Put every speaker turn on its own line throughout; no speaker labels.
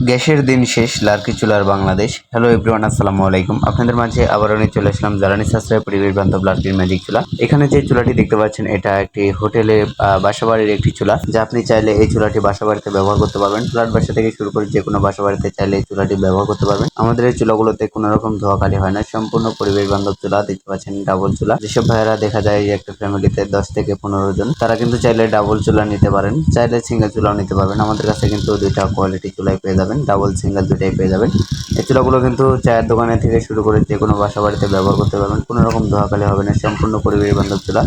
গ্যাসের দিন শেষ, লার্কি চুলার বাংলাদেশ। হ্যালো এভরিওয়ান, আসসালামু আলাইকুম। আপনাদের মাঝে আবারও নিয়ে চলে আসলাম জ্বালানি সাশ্রয় পরিবেশ বান্ধব লার্কির ম্যাজিক চুলা। এখানে যে চুলাটি দেখতে পাচ্ছেন, এটা একটি হোটেলে বাসাবাড়ির একটি চুলা, যা আপনি চাইলে এই চুলাটি বাসাবাড়িতে ব্যবহার করতে পারবেন। ফ্ল্যাট বাসা থেকে শুরু করে যে কোনো বাসাবাড়িতে চাইলে এই চুলাটি ব্যবহার করতে পারবেন। আমাদের এই চুলাগুলোতে কোনো রকম ধোয়াকালি হয় না, সম্পূর্ণ পরিবেশ বান্ধব চুলা। দেখতে পাচ্ছেন ডাবল চুলা। যেসব ভাইয়েরা দেখা যায় যে একটা ফ্যামিলিতে 10 থেকে 15 জন, তারা কিন্তু চাইলে ডাবল চুলা নিতে পারেন, চাইলে সিঙ্গেল চুলাও নিতে পারবেন। আমাদের কাছে কিন্তু দুইটা কোয়ালিটি চুলাই পেয়ে যাবেন, ডাবল সিঙ্গেল দুটাই পেয়ে যাবেন। এই চুলাগুলো কিন্তু চায়ের দোকানে থেকে শুরু করে যে কোনো বাসা বাড়িতে ব্যবহার করতে পারবেন, কোনো রকম ধোয়াকালি হবে না, সম্পূর্ণ পরিবেশ বান্ধব চুলা।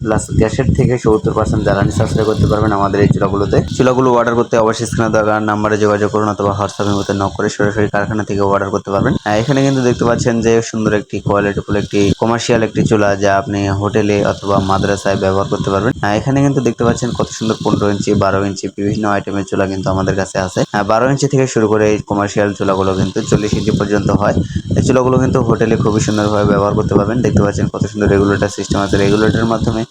প্লাস গ্যাসের থেকে 70% জ্বালানি সাশ্রয় করতে পারবেন আমাদের এই চুলাগুলোতে। চুলাগুলো অর্ডার করতে অবশ্যই স্ক্রিনে দেওয়া নাম্বারে যোগাযোগ করুন, অথবা হোয়াটসঅ্যাপের মধ্যে নক করে সরাসরি কারখানা থেকে অর্ডার করতে পারবেন। এখানে কিন্তু দেখতে পাচ্ছেন যে সুন্দর একটি কোয়ালিটিফুল একটি কমার্শিয়াল একটি চুলা, যা আপনি হোটেলে অথবা মাদ্রাসায় ব্যবহার করতে পারবেন। এখানে কিন্তু দেখতে পাচ্ছেন কত সুন্দর 15 ইঞ্চি, 12 ইঞ্চি বিভিন্ন আইটেমের চুলা কিন্তু আমাদের কাছে আছে। 12 ইঞ্চি থেকে শুরু করে এই কমার্শিয়াল চুলাগুলো কিন্তু 40 ইঞ্চি পর্যন্ত হয়। এই চুলাগুলো কিন্তু হোটেলে খুবই সুন্দরভাবে ব্যবহার করতে পারবেন। দেখতে পাচ্ছেন কত সুন্দর রেগুলেটর সিস্টেম আছে, রেগুলেটরের মাধ্যমে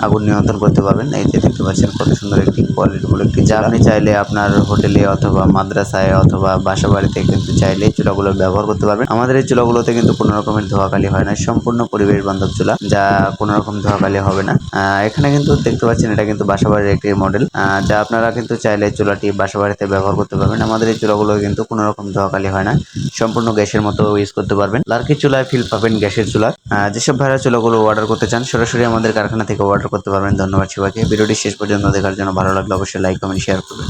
আগুন নিয়ন্ত্রণ করতে পারবেন। এই যে দেখতে পাচ্ছেন কত সুন্দর একটি কোয়ালিটিফুল একটি, যা আপনি চাইলে আপনার হোটেলে অথবা মাদ্রাসায় অথবা বাসা বাড়িতে কিন্তু চাইলে চুলাগুলো ব্যবহার করতে পারবেন। আমাদের এই চুলাগুলোতে কিন্তু কোনো রকমের ধোয়াকালি হয় না, সম্পূর্ণ পরিবেশ বান্ধব চুলা, যা কোনো রকম ধোয়াকালি হবে না। এখানে কিন্তু দেখতে পাচ্ছেন এটা কিন্তু বাসা বাড়ির একটি মডেল, যা আপনারা কিন্তু চাইলে চুলাটি বাসা বাড়িতে ব্যবহার করতে পারবেন। আমাদের এই চুলাগুলো কিন্তু কোনো রকম ধোয়াকালি হয় না, সম্পূর্ণ গ্যাসের মতো ইউজ করতে পারবেন। লার্কি চুলায় ফিল পাবেন গ্যাসের চুলা। যেসব ভাইরা চুলাগুলো অর্ডার করতে চান, সরাসরি আমাদের কারখানা থেকে অর্ডার করতে পারবেন। ধন্যবাদ সবাইকে ভিডিওটি শেষ পর্যন্ত দেখার জন্য। ভালো লাগলে অবশ্যই লাইক, কমেন্ট, শেয়ার করবেন।